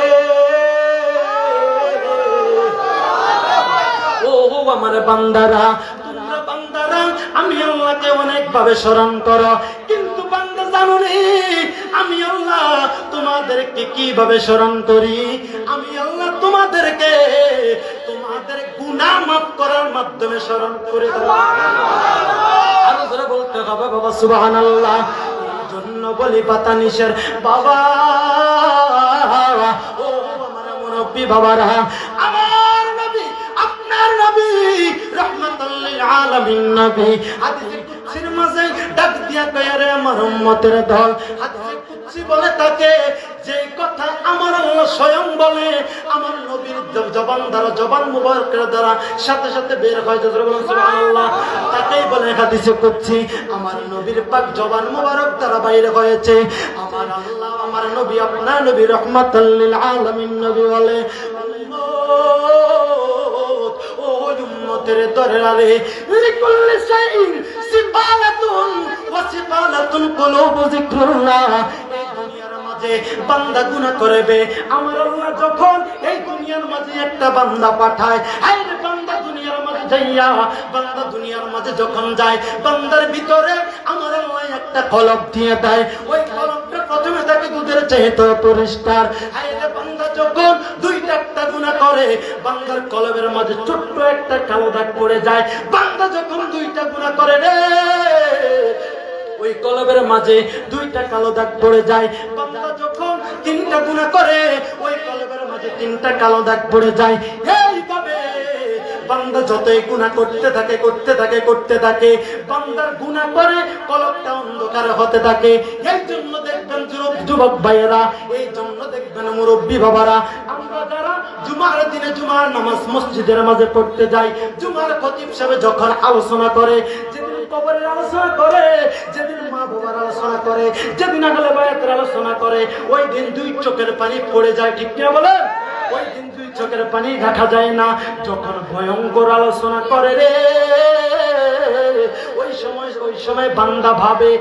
ও আমার বান্দারা, তোমরা বান্দারা আমি আল্লাহকে অনেক ভাবে স্মরণ করো, কিন্তু বান্দা জানুনি আমি আল্লাহ তোমাদেরকে কিভাবে স্মরণ করি? আমি আল্লাহ তোমাদেরকে তোমাদের গুনাহ মাফ করার মাধ্যমে স্মরণ করে দেব। আরো জোরে বলতে হবে বাবা সুবহানাল্লাহ। এই জন্য বলি পাতানিশের বাবা, ও আমার মুরব্বি বাবারা, আমার নবী আপনার নবী রাহমাতুল লিল আলামিন নবী হাদিসে কুদসির মাঝে ডাক দিয়া কয় রে আমার উম্মতের দল। হাদিসে কুদসি বলে তাকে যে কথা আমার আল্লাহ স্বয়ং বলে আমার নবীর জবান দ্বারা, জবান মুবারকের দ্বারা সাথে সাথে বের হয়, সুবহানাল্লাহ, তাকেই বলে হাদিসে কুদসি। আমার নবীর পাক জবান মুবারক দ্বারা বাইরে হয়েছে। আমার আল্লাহ আমার নবী আপনার নবী রাহমাতুল লিল আলামিন নবী বলে, ও উম্মতের দরবারে লিকুল্লি শাইইন সিফালাতুন ওয়া সিফালাতুন কুলুবু যিকরুল্লাহ। এই দুনিয়ার মাঝে বান্দা গুনাহ করবে, আমার আল্লাহ যখন এই দুনিয়ার মাঝে একটা বান্দা পাঠায়, আরে বান্দা দুনিয়ার মাঝে যাইয়া, বান্দা দুনিয়ার মাঝে যখন যায়, বান্দার ভিতরে আমার আল্লাহ একটা কলব দিয়ে দেয়। ওই কলবটা প্রথমে থাকে দুধের চাইতে পরিষ্কার। আরে বান্দা যখন দুইটা একটা গুনাহ করে, বান্দার কলবের মাঝে ছোট্ট একটা কালো দাগ পড়ে যায়। বান্দা যখন দুইটা গুনাহ করে রে, ওই কলবের মাঝে দুইটা কালো দাগ পড়ে যায়। বান্দা যখন তিনটা গুনাহ করে, ওই কলবের মাঝে তিনটা কালো দাগ পড়ে যায়। এইভাবে বান্দা যতই গুনাহ করতে থাকে করতে থাকে, বান্দার গুনাহ করে কলবটা অন্ধকার হতে থাকে। এই জন্য দেখবেন যুবক ভাইয়েরা, এই জন্য দেখবেন মুরব্বী বাবারা, আমরা যারা জুমার দিনে জুমার নামাজ মসজিদের মাঝে পড়তে যাই, জুমার খতিব সাহেব যখন আলোচনা করে, যেদিন কবরের আলোচনা করে, যেদিন মা বাবার আলোচনা করে, যেদিন আহলে বায়াতের আলোচনা করে, ওই দিন দুই চোখের পানি পড়ে যায়, ঠিক না বলেন? ওই দিন দুই চোখের পানি রাখা যায় না। যখন ভয়ঙ্কর আলোচনা করে রে, ওই সময় বান্দা ভাবে,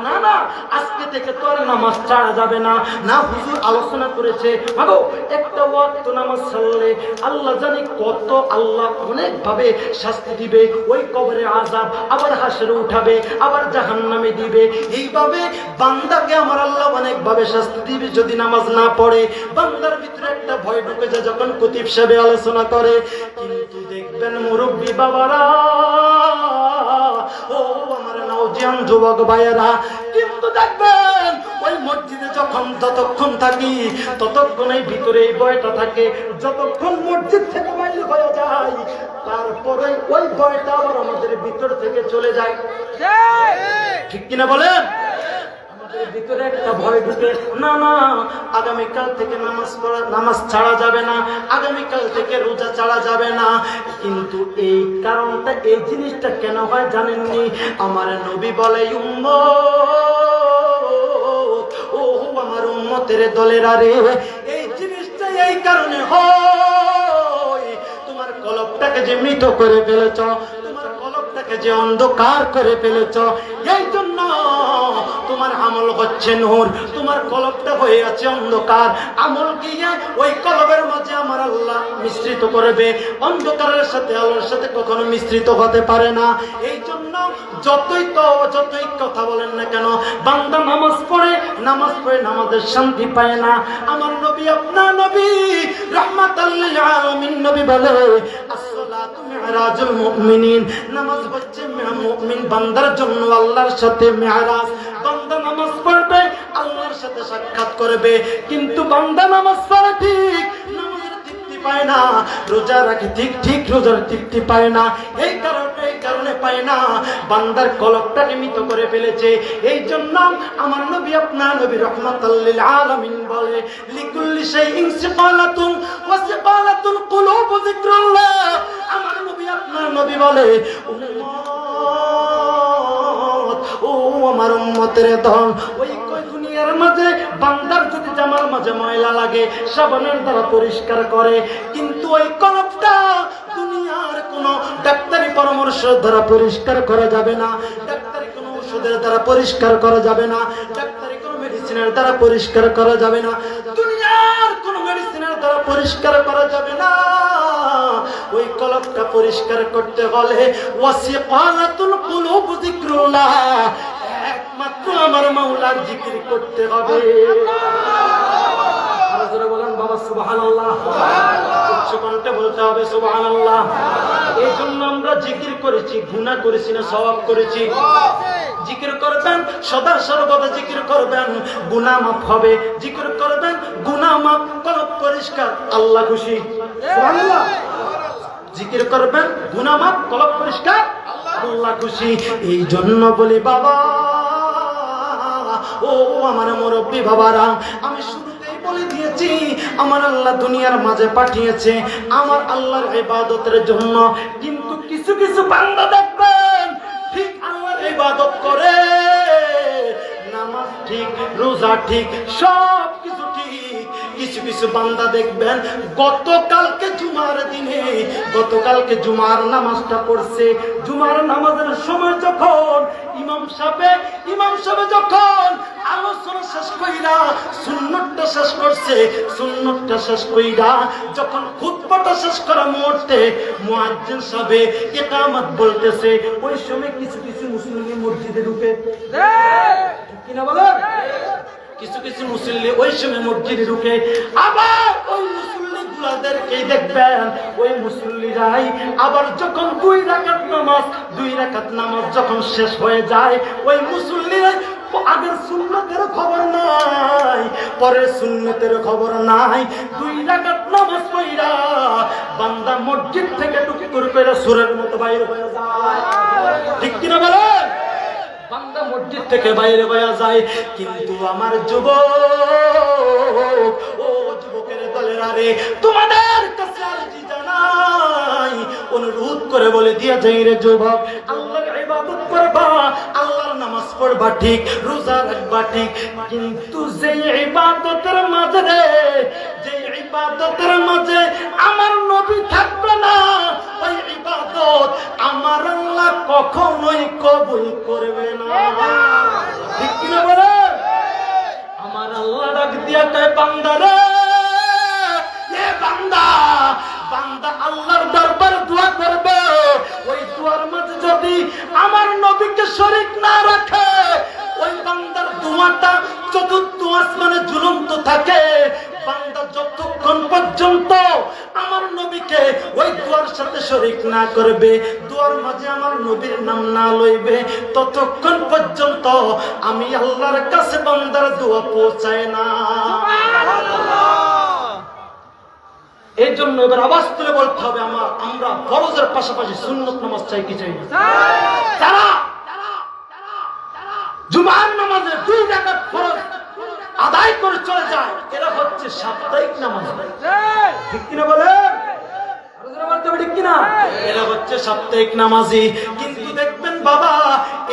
না না আজকে থেকে তোর নামাজ ছাড়া যাবে না। না হুজুর আলোচনা করেছে, মাগো একটা ওয়াক্ত নামাজ ছাড়লে আল্লাহ জানি কত, আল্লাহ অনেক ভাবে শাস্তি দিবে, ওই কবরে আযাব, আবার হাসরে উঠাবে, আবার জাহান্নামে দিবে। এইভাবে বান্দাকে আমার আল্লাহ অনেক ভাবে শাস্তি দিবে যদি নামাজ না পড়ে। বান্দার ভিতরে একটা ভয় ঢুকে যায় যখন খতিব সাহেব আলোচনা করে। কিন্তু দেখবেন মুরব্বী বাবারা, ও আমার নওজোয়ান যুবক ভাইয়েরা, কিন্তু দেখবেন ওই মসজিদে যখন যতক্ষণ থাকি ততক্ষণই ভিতরে এই ভয়টা থাকে। যতক্ষণ মসজিদ থেকে বাইরে হয়ে যায়, তারপরে ওই ভয়টা আবার আমাদের ভিতর থেকে চলে যায়, ঠিক কিনা বলেন? ভিতরে একটা ভয় ঢুকে, না না আগামীকাল থেকে নামাজ ছাড়া যাবে না, আগামীকাল থেকে রোজা ছাড়া যাবে না। কিন্তু এই কারণটা, এই জিনিসটা কেন হয় জানেননি? আমার নবী বলে, উম্মত, ও আমার উম্মতের দলেরা রে, এই জিনিসটা এই কারণে হয়, তোমার কলবটাকে যে মৃত করে ফেলেছ, তোমার কলবটাকে যে অন্ধকার করে ফেলেছ, এই জন্য তোমার আমল হচ্ছে নূর, তোমার কলবটা হয়ে আছে অন্ধকার। আমল গিয়ে ওই কলবের মাঝে আমার আল্লাহ মিশ্রিত করবে। অন্ধকারের সাথে আলোর সাথে কখনো মিশ্রিত হতে পারে না। এই জন্য যতই কথা বলেন না কেন, বান্দা নামাজ পড়ে নামাজের শান্তি পায় না। আমার নবী আপনার নবী রাহমাতুল লিল আলামিন নবী বলে, আসসালাতু মিরাজুল মুমিনিন, নামাজ হচ্ছে মুমিন বান্দার জন্য আল্লাহর সাথে মেরাজ। বান্দা নামাজ পড়বে, আল্লাহর সাথে সাক্ষাৎ করবে। কিন্তু বান্দা নামাজ পড়ে ঠিক, নামাজের তৃপ্তি পায় না, রোজা রাখে ঠিক রোজার তৃপ্তি পায় না। এই কারণে পায় না, বান্দার কলবটা নিমিত করে ফেলেছে। এই জন্য আমার নবী আপনার নবী রাহমাতুল লিল আলামিন বলে, লিকুল্লি শাইইন সিফালাতুন ওয়া সিফালাতুল কুলুবু যিকরুল্লাহ। আমার নবী আপনার নবী বলে, ও আমার উম্মতের দল, ওই দুনিয়ার মাঝে বান্দার যদি জামার মাঝে ময়লা লাগে সাবানের দ্বারা পরিষ্কার করে, কিন্তু ওই কলবটা দুনিয়ার কোনো ডাক্তারি পরামর্শ দ্বারা পরিষ্কার করা যাবে না, ডাক্তারি কোনো ওষুধের দ্বারা পরিষ্কার করা যাবে না, ডাক্তারি কোনো মেডিসিনের দ্বারা পরিষ্কার করা যাবে না, দুনিয়ার কোনো মেডিসিনের দ্বারা পরিষ্কার করা যাবে না। ওই কলবটা পরিষ্কার করতে হলে ওয়াসিকালাতুল কুলুব যিকরুল্লাহ, একমাত্র আমার মাওলার জিকির করতে হবে। বলেন বাবা সুবহানাল্লাহ, উচ্চ কণ্ঠে বলতে হবে সুবহানাল্লাহ। এই জন্য আমরা জিকির করেছি, গুনাহ করেছি না সওয়াব করেছি? জিকির করবেন, সদা সর্বদা জিকির করবেন, গুনাহ মাফ হবে। জিকির করবেন, গুনাহ মাফ, কলব পরিষ্কার, আল্লাহ খুশি। সুবহানাল্লাহ। জিকির করবেন, গুনাহ মাফ, কলব পরিষ্কার, আল্লাহ খুশি। এই জন্য বলি বাবা, ও আমার মুরব্বী বাবারা, আমি শুরুতেই বলে দিয়েছি আমার আল্লাহ দুনিয়ার মাঝে পাঠিয়েছে আমার আল্লাহর ইবাদতের জন্য। কিন্তু কিছু কিছু বান্দা দেখবেন ঠিক আল্লাহর ইবাদত করে, নামাজ ঠিক, রোজা ঠিক, সব কিছু ঠিক। কিছু কিছু বান্দা দেখবেন গতকালকে জুমার দিনে, গতকালকে জুমার নামাজটা পড়ছে, জুমার নামাজের সময় যখন ইমাম সাহেব যখন আলোচনা শেষ কইরা সুন্নতটা শেষ করছে, সুন্নতটা শেষ কইরা যখন খুতবাটা শেষ করা মুহূর্তে মুয়াজ্জিন সাহেব ইকামত বলতেছে, ওই সময় কিছু কিছু মুসলিম মসজিদে ঢুকে, ঠিক না বলেন? কিছু কিছু মুসল্লি ওই সময় মসজিদে ঢুকে। আবার ওই মুসল্লি গুলাদেরকেই দেখবেন, ওই মুসল্লিরাই আবার যখন দুই রাকাত নামাজ যখন শেষ হয়ে যায়, ওই মুসল্লিরাই আগের সুন্নতের খবর নাই, পরের সুন্নতের খবর নাই, দুই রাকাত নামাজ পড়া বান্দা মসজিদ থেকে টুকি করে সুরের মতো বাইরে হয়ে যায়, ঠিক কিনা বলেন? বান্দা মসজিদ থেকে বাইরে হয়ে যায়। কিন্তু আমার যুবক, ও যুবকের দলেরা রে, তোমাদের কাছে আরজি জানাই, অনুরোধ করে বলে দিয়ে যাই রে যুবক, আল্লাহর ইবাদত করবা, আল্লাহর নামাজ পড়বা ঠিক, রোজা রাখবা ঠিক, কিন্তু যে ইবাদতের মাঝে রে, যে ইবাদতের মাঝে আমার নবী থাকবে না, ওই ইবাদত আমার আল্লাহ কখনোই কবুল করবে না, ঠিক কিনা বলে? আমার আল্লাহ ডাক দিয়া কয়, বান্দা রে, এ বান্দা, বান্দা আল্লাহর দরবারে দোয়া করবে, ওই দোয়ার মাঝে যদি আমার নবীকে শরীক না রাখে, ওই বান্দার দোয়াটা চতুর্থ আসমানে ঝুলন্ত থাকে। বান্দা যতক্ষণ পর্যন্ত আমার নবীকে ওই দোয়ার সাথে শরীক না করবে, দোয়ার মাঝে আমার নবীর নাম না লইবে, ততক্ষণ পর্যন্ত আমি আল্লাহর কাছে বান্দার দোয়া পৌঁছায় না। এই জন্য এবার আওয়াজ তুলে বলতে হবে, আমরা ফরজের পাশাপাশি সুন্নত নামাজ চাই কি চাই না? যারা জুমার নামাজে দুই রাকাত ফরজ আদায় করে চলে যায়, এরা হচ্ছে সাপ্তাহিক নামাজ, ঠিক কিনা বলেন? ঠিক কিনা? এরা হচ্ছে সাপ্তাহিক নামাজি। কিন্তু দেখবেন বাবা,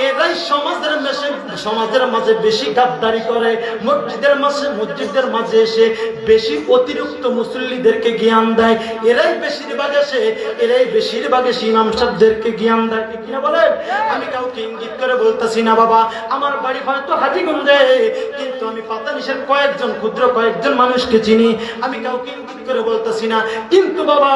এরাই সমাজের মাঝে বেশি গাদ্দারি করে, মসজিদের মাঝে এসে বেশি অতিরিক্ত মুসল্লিদেরকে জ্ঞান দেয়, এরাই বেশিরভাগ এসে ইমাম সাহেবদেরকে জ্ঞান দেয়, ঠিক কিনা বলেন? আমি কাউকে ইঙ্গিত করে বলতেছি না বাবা, আমার বাড়ি হয়তো হাজীগঞ্জে, কিন্তু আমি পাতানিশের ক্ষুদ্র কয়েকজন মানুষকে চিনি, আমি কাউকে ইঙ্গিত করে বলতেছি না। কিন্তু বাবা,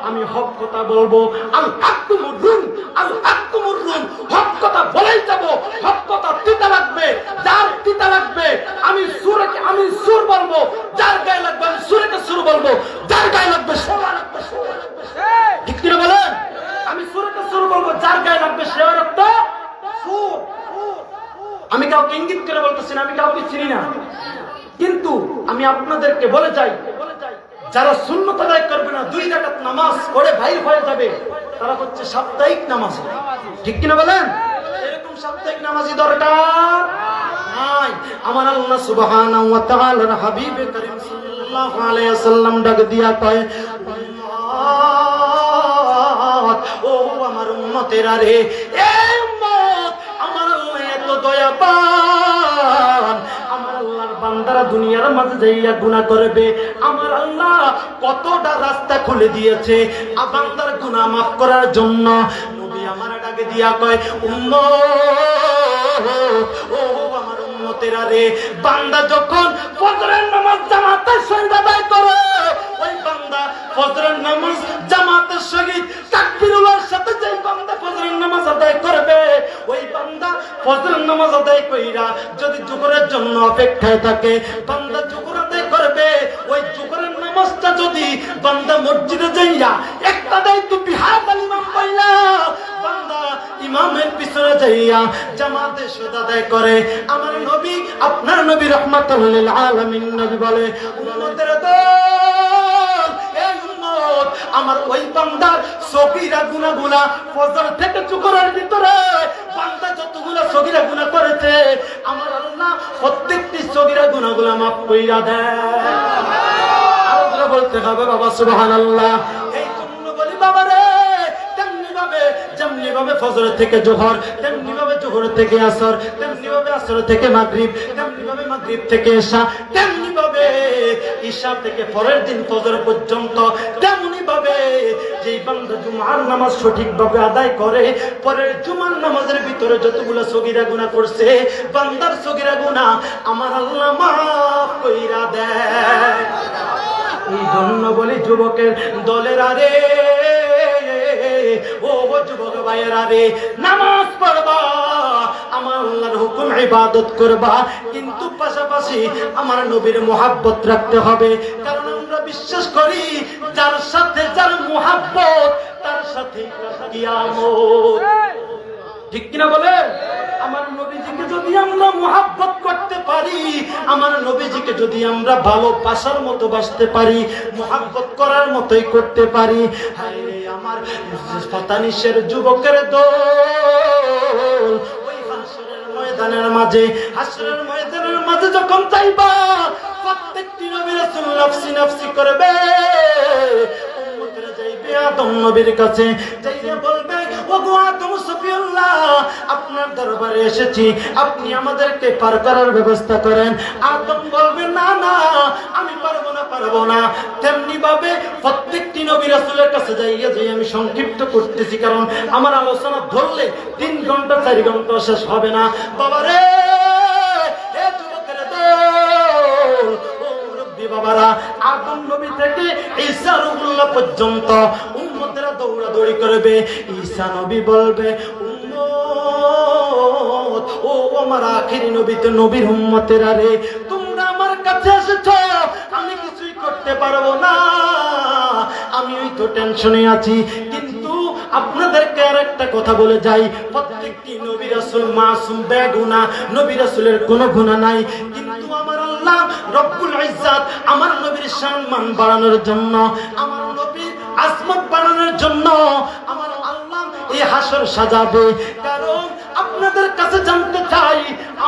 আমি হক কথা বলবো, আল হাক্কু মুররুন, আল হাক্কু মুররুন, হক কথা বলেই যাব, হক কথা তিতা লাগবে, যার তিতা লাগবে আমি সুর বলবো, যার গায়ে লাগবে আমি সুর বলবো, যার গায়ে লাগবে সুর লাগবে, ঠিক কি বলেন? আমি সুর বলবো, যার গায়ে লাগবে সে রক্ত সুর। আমি কাউকে ইঙ্গিত করে বলতেছি না, আমি কাউকে চিনি না, কিন্তু আমি আপনাদেরকে বলে যাই, যারা সুন্নত আদায় করবে না, দুই রাকাত নামাজ পড়ে বাইর হয়ে যাবে, তারা হচ্ছে সাপ্তাহিক নামাজি, ঠিক কিনা বলেন? এরকম সাপ্তাহিক নামাজি দরকার নাই। আমার আল্লাহ সুবহানাহু ওয়া তাআলার হাবিব করিম সাল্লাল্লাহু আলাইহি ওয়াসাল্লাম ডাক দিয়া কয়, ও আমার উম্মতেরা রে, এই উম্মত, আমার আল্লাহ এত দয়াবান, আমার আল্লাহর বান্দারা দুনিয়ার মাঝে যাইয়া গুনাহ করবে, আমার আল্লাহ কতটা রাস্তা খুলে দিয়েছে বান্দার গুনাহ মাফ করার জন্য। নবী আমার ডাকে দিয়া কয়, উম্মত, ও আমার উম্মতেরা রে, বান্দা যখন ফজরের নামাজ জামাতের সহিত আদায় করে, ওই বান্দা ফজরের নামাজ জামাতের সহিত তাকবীরুল্লাহর সাথে যে বান্দা ফজরের নামাজ আদায় করবে, ওই বান্দা ফজরের নামাজ আদায় কইরা যদি জোহরের জন্য অপেক্ষায় থাকে, বান্দা জোহর আদায় করবে। ওই জোহরের নামাজটা যদি বান্দা মসজিদে যাইয়া একটা দায়িত্ব বিহার ইমাম পাইলা, বান্দা ইমামের পিছনে যাইয়া জামাতে সুদ আদায় করে। আমার নবী, আপনার নবী রাহমাতুল লিল আলামিন নবী বলে, উম্মতের দল, এই উম্মত আমার ওই বান্দার সগীরা গুনাহগুলো ফজর থেকে জোহরের ভিতরে বান্দা যতগুলো সগীরা গুনাহ করেছে, আমার আল্লাহ প্রত্যেকটি সগীরা গুনাহগুলো মাফ কইরা দেয়। আল্লাহ বলতে হবে বাবা সুবহানাল্লাহ। এই জন্য বলি বাবা রে, যেমনি ভাবে ফজর থেকে জোহর, তেমনি ভাবে জোহর থেকে আসর, তেমনি ভাবে আসর থেকে মাগরিব, তেমনি ভাবে মাগরিব থেকে ঈশা, তেমনি ভাবে ঈশা থেকে পরের দিন ফজর পর্যন্ত, তেমনি ভাবে যেই বান্দা জুমার নামাজ সঠিকভাবে আদায় করে, পরের জুমার নামাজের ভিতরে যতগুলো সগীরা গুনাহ করছে, বান্দার সগীরা গুনাহ আমার আল্লাহ মাফ কইরা দেয়। এই জন্য বলি যুবকের দলেরা রে, ও যুবক ভাইয়েরা রে, নামাজ পড়বা, আমার আল্লাহর হুকুম ইবাদত করবা, কিন্তু পাশাপাশি আমার নবীর মুহাব্বত রাখতে হবে। কারণ আমরা বিশ্বাস করি যার সাথে যার মুহাব্বত তার সাথে কিয়ামত। ঠিক কিনা বলে? আমার নবীজিকে যদি আমরা মুহাব্বত করতে পারি, আমার নবীজিকে যদি আমরা ভালোবাসার মতো বাসতে পারি, মুহাব্বত করার মতোই করতে পারি, হায় রে আমার ফাতানিশের যুবকের দল, ওই হাসরের ময়দানের মাঝে যখন যাইবা, প্রত্যেকটি নবী রাসূল নফসি নফসি করবে। উম্মতেরা যাইবে আদম নবীর কাছে, যাইয়া বলবে, ওগো আদম সফিউল্লাহ, আপনার দরবারে এসেছি, আপনি আমাদেরকে পার করার ব্যবস্থা করেন। আদম বলবে, না না, আমি পারবো না। তেমনি ভাবে প্রত্যেকটি নবী রাসূলের কাছে যাইয়া যে আমি সংক্ষিপ্ত করতেছি, কারণ আমার আলোচনা ধরলে 3 ঘন্টা 4 ঘন্টা শেষ হবে না। বাবারে, এ যুবকের দল, ও মুরব্বি বাবারা, আদম নবী থেকে ঈসা রুহুল্লাহ পর্যন্ত উম্মতেরা দৌড়াদৌড়ি করবে। ঈসা নবী বলবে, উম্মত, ও আমার আখেরি নবী তো নবীর উম্মতেরা রে, তোমরা আমার কাছে এসেছো, আমি কিছুই করতে পারবো না, আমি ওই তো টেনশনে আছি। কিন্তু আপনাদেরকে আর একটা কথা বলে যাই, প্রত্যেকটি নবী রাসূল মাসুম বেগুনাহ, নবী রাসূলের কোনো গুনাহ নাই। কিন্তু আমার আল্লাহ রব্বুল ইজ্জাত আমার নবীর সম্মান বাড়ানোর জন্য, আমার নবীর আজমত বাড়ানোর জন্য আমার আল্লাহ এই হাসর সাজাবে। কারণ আপনাদের কাছে জানতে চাই,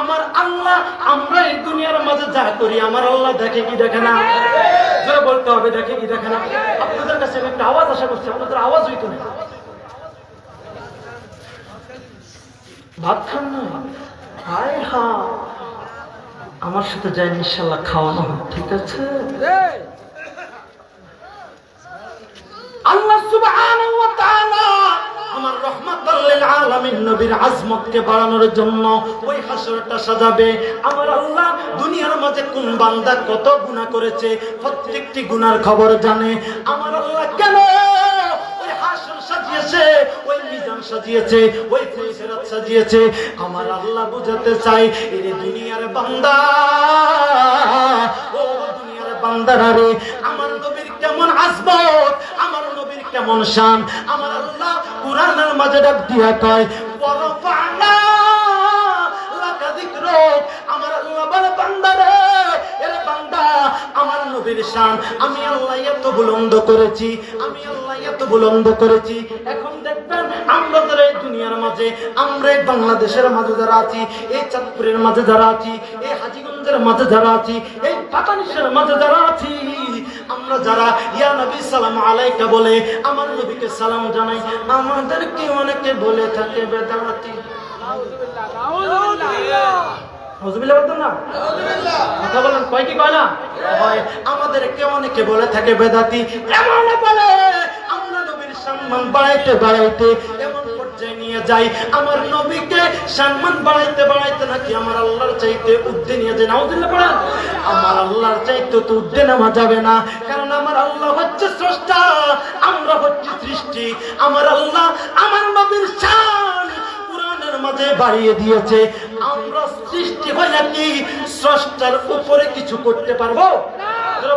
আমার আল্লাহ, আমরা এই দুনিয়ার মাঝে যা করি আমার আল্লাহ দেখে কি দেখে না? জোরে বলতে হবে, দেখে কি দেখে না? আপনাদের কাছে একটা আওয়াজ আশা করছি, আপনাদের আওয়াজ হইতো না। ভাত খান না? হায় হা, আমার সাথে যাই ইনশাআল্লাহ খাওয়ানো হবে, ঠিক আছে? আল্লাহ সুবহানাহু ওয়া তাআলা আমার রাহমাতুল লিল আলামিন নবীর আজমতকে বাড়ানোর জন্য ওই হাসরটা সাজাবে। আমার আল্লাহ দুনিয়ার মাঝে কোন বান্দা কত গুনাহ করেছে প্রত্যেকটি গুনার খবর জানে। আমার আল্লাহ কেন ওই হাসর সাজিয়েছে, ওই মিজান সাজিয়েছে, ওই ফুলসিরাত সাজিয়েছে, আমার আল্লাহ বুঝাতে চাই, এই দুনিয়ার বান্দা, ও দুনিয়ার বান্দারা রে, আমার নবীর কেমন আজমত, আমার নবীর কেমন শান, আমার আল্লাহ কুরআনের মাঝে ডাক দিয়া কয়, ওয়ারফা'না লাকা যিকরুক, আমার আল্লাহ বলে, বান্দা রে, এর বান্দা, আমার নবীর শান আমি আল্লাহ এত বুলন্দ করেছি, আমি আল্লাহ এত বুলন্দ করেছি। এখন দেখবেন আমরা যারা এই দুনিয়ার মাঝে, আমরা এই বাংলাদেশের মাঝে যারা আছি, এই চাঁদপুরের মাঝে যারা আছি, এই হাজীগঞ্জের মাঝে যারা আছি, এই পাতানিশের মাঝে যারা আছি, আমরা যারা ইয়া নবী সালাম আলাইকা বলে আমার নবীকে সালাম জানাই, আমাদেরকে অনেকে বলে থাকে বেদাতি। কথা বলেন, কয় কি কয় না? আমাদেরকে অনেকে বলে থাকে বেদাতি। এমন বলে আমরা নবীর সম্মান বাড়াইতে বাড়াইতে এমন পর্যায়ে নিয়ে যাই, আমার নবীকে সম্মান বাড়াইতে বাড়াইতে নাকি আমার আল্লাহর চাইতে উর্ধ্বে নিয়ে যায়। নাউযুবিল্লাহ পড়েন। আমার আল্লাহর চাইতে তো উর্ধ্বে নামা যাবে না, কারণ আমার আল্লাহ হচ্ছে স্রষ্টা, আমরা হচ্ছে সৃষ্টি। আমার আল্লাহ আমার নবীর শান মাঝে বাড়িয়ে দিয়েছে। আমরা সৃষ্টি হয় নাকি স্রষ্টার উপরে কিছু করতে পারবো?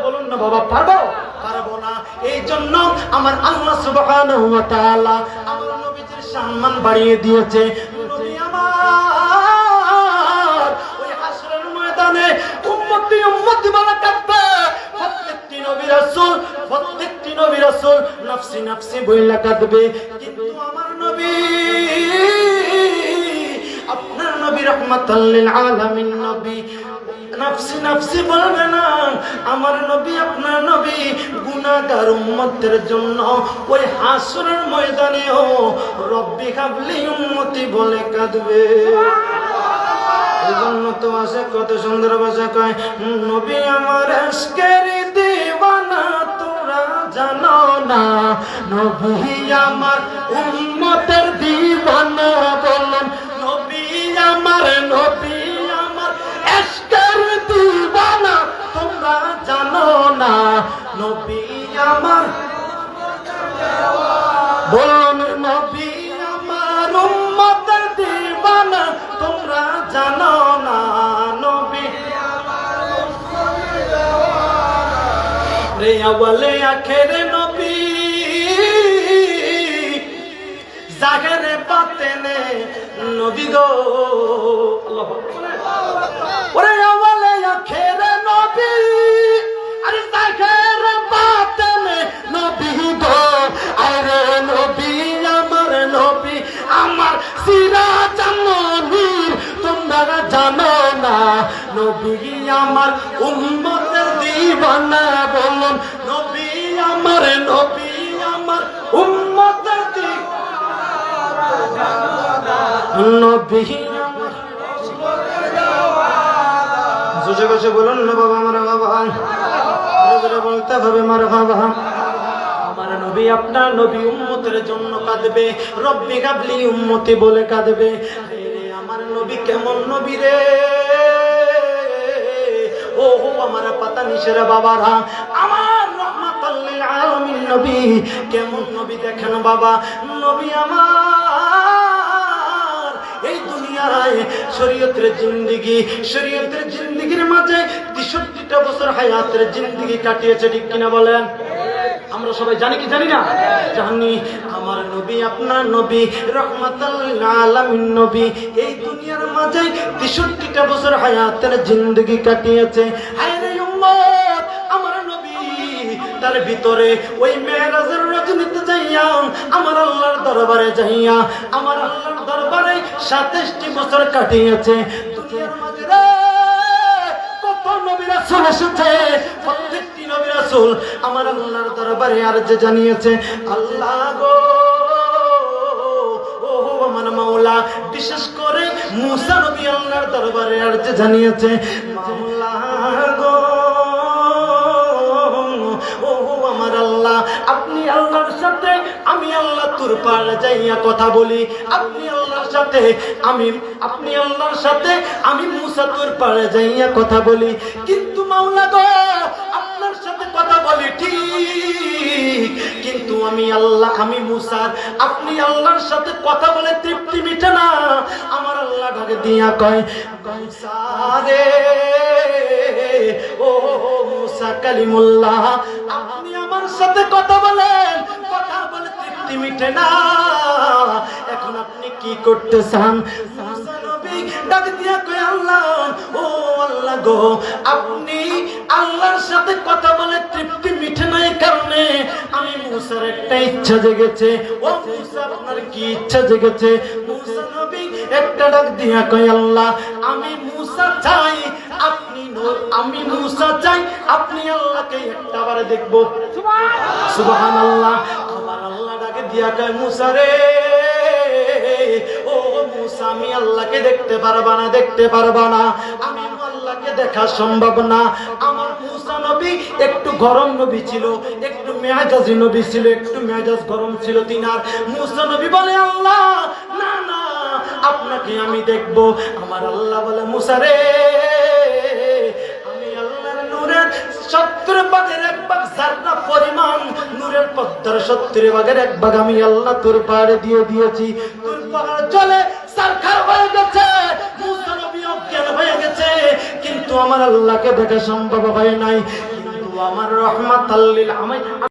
বলুন না বাবা, পারবো? পারবো না। এই জন্য আমার আল্লাহ সুবহানাহু ওয়া তাআলা আমার নবীজির সম্মান বাড়িয়ে দিয়েছে। নবী আমার ওই হাসরের ময়দানে উম্মতি উম্মতি বলে কাঁদবে। প্রত্যেকটি নবী রাসূল নফসি নফসি বইলা কাঁদবে। কিন্তু আমার নবী, আপনার নবী রাহমাতাল লিল আলামিন নবী, নফসি নফসি বলবে না। আমার নবী, আপনার নবী গুনাহগার উম্মতের জন্য ওই হাসরের ময়দানেও রব্বি হাবলি উম্মতি বলে কাঁদবে। এই জন্য তো আসে কত সুন্দর ভাষা কয়, নবী আমার আশকের দিওয়ানা তোরা জানো না, নবী আমার উম্মতের দিওয়ানা বলেন, নবী আমার আশকের দিওয়ানা তোমরা জানো না, নবী আমার বলুন, নবী আমার উম্মতের দিওয়ানা তোমরা জানো না, নবী রে আওয়ালে আখেরে নবী, জাহেরে বাতেনে নবী গো। ওরে আওয়ালে আখেরে নবী, আরে জাহেরে বাতেনে নবী গো। আরে নবী আমার সিরাজ নূর তোমরা জানো না, নবী আমার উম্মতের দিওয়ানা বলুন, নবী আমার উম্মতের দিওয়ানা, নবী আমার জোরে জোরে বলুন না বাবা, আমার বাবা জোরে বলতে হবে মার বাবা। আমার নবী, আপনার নবী উম্মতের জন্য কাঁদবে, রব্বি হাবলি উম্মতি বলে কাঁদবে। আমার নবী কেমন নবী রে, ও আমার পাতা নিশেরা বাবারা, আমার রাহমাতাল লিল আলামিন নবী কেমন নবী দেখেন বাবা। নবী আমার এই দুনিয়ায় শরীয়তের জিন্দেগির মাঝে ৬৩টা বছর হায়াতের জিন্দেগি কাটিয়েছে, ঠিক কিনা বলেন? আমরা সবাই জানি কি জানি না? জানি। আমার নবী, আপনার নবী রাহমাতাল লিল আলামিন নবী এই দুনিয়ার মাঝে ৬৩টা বছর হায়াতের জিন্দেগি কাটিয়েছে। হায় রে উম্মত, আমার নবী তার ভিতরে ওই মেরাজের রজনীতে যাইয়া, আমার আল্লাহর দরবারে যাইয়া, আমার আল্লাহর দরবারে ২৭টি বছর কাটিয়েছে। দুনিয়ার মাঝে কত নবী রাসূল এসেছে, প্রত্যেকটি নবী রাসূল আমার আল্লাহর দরবারে আরজ জানিয়েছে, আল্লাহ গো, ও আমার মাওলা। বিশেষ করে মুসা নবী আল্লাহর দরবারে আরজ জানিয়েছে, মাওলা গো, ও আমার আল্লাহ, আপনি আল্লাহর সাথে আমি আল্লাহ তোর পাড়ে যাইয়া কথা বলি, আপনি আল্লাহর সাথে আমি মুসা তোর পাড়ে যাইয়া কথা বলি। কিন্তু মাওলা গো, আপনার সাথে কথা বলি ঠিক, কিন্তু আমি মুসার আপনি আল্লাহর সাথে কথা বলে তৃপ্তি মিটে না। আমার আল্লাহ ঢাকে দিয়া কয়, মুসা রে, ও মুসা কালিমুল্লাহ, আপনি আমার সাথে কথা বলেন, কথা বলে তৃপ্তি মিটে না, এখন আপনি কি করতে চান? মুসা নবী ডাক দিয়া কয়, আল্লাহ, ও আল্লাহ গো, আপনি আল্লাহর সাথে কথা বলে তৃপ্তি মিটে না, এই কারণে আমি মুসার একটা ইচ্ছা জেগেছে। ও মুসা, আপনার কি ইচ্ছা জেগেছে? মুসা নবী একটা ডাক দিয়া কয়, আল্লাহ, আমি মুসা চাই আপনি আল্লাহকে একটাবারে দেখবো। সুবহানাল্লাহ। আমার আল্লাহ ডাকে দিয়া কয়, মুসা রে, ও মুসা, আমি আল্লাহকে দেখতে পারবা না, আমি আল্লাহকে দেখা সম্ভব না। আমার মুসা নবী একটু গরম নবী ছিল, একটু মেজাজি নবী ছিল, একটু মেজাজ গরম ছিল তিনার। মুসা নবী বলে, আল্লাহ না না, আপনাকে আমি দেখব। আমার আল্লাহ বলে, মুসা রে, আমি আল্লাহর নূরের ৭০ ভাগের ১ ভাগ জাররা পরিমাণ নূরের পদ্মার ৭০ ভাগের ১ ভাগ আমি আল্লাহ তোর পাহাড়ে দিয়ে দিয়েছি। তোর পাহাড় জলে সারখার আমার আল্লাহকে দেখা সম্ভব হয় নাই, কিন্তু আমার রহমাতাল লিল আলামিন